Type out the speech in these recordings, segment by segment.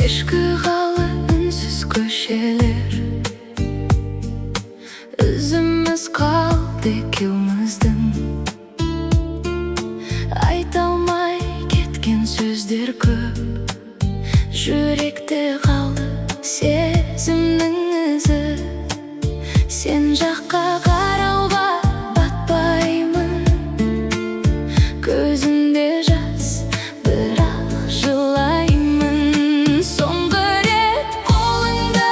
Кешкі қалы үнсіз көшелер, өзіміз қалды екеуміздің. Айта алмай кеткен сөздер көп, жүректе қалды сезімнің ізі. Сен жаққа қарауға батпаймын, көзімде жас, бірақ жылаймын. Соңғы рет қолыңды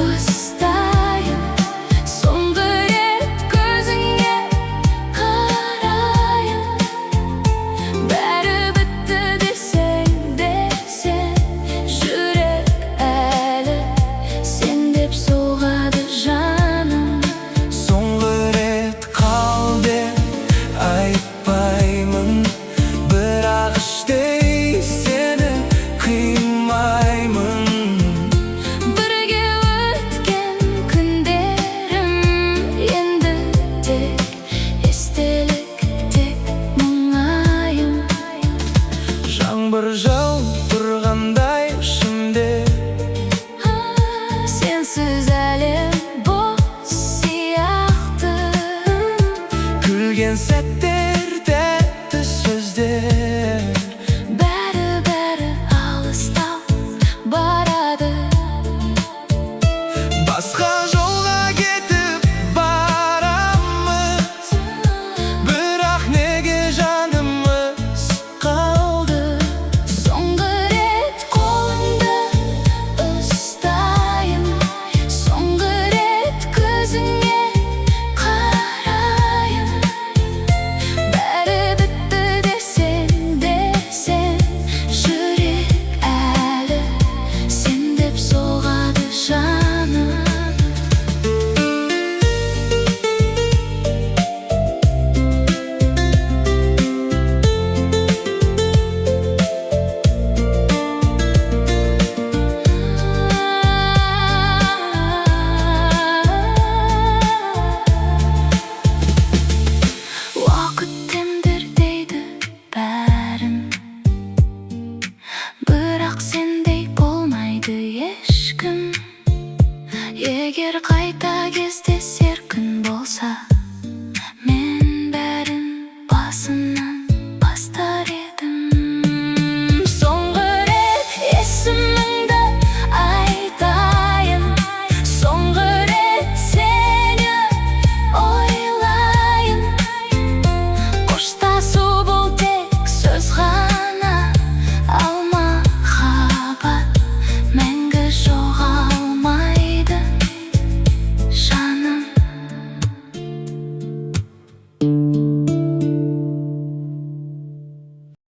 ұстайын, соңғы рет көзіңе қарайын. Бәрі бітті десең де сен, жүрек әлі сен деп соғады жаным. Соңғы рет қал деп айтпаймын, бірақ іштей сені қимаймын. Бірге өткен күндерім енді тек естелік, тек мұңайым. Жаңбыр жауып тұрғандай ішімде, Сенсіз әлем бос сияқты. күлген сәтте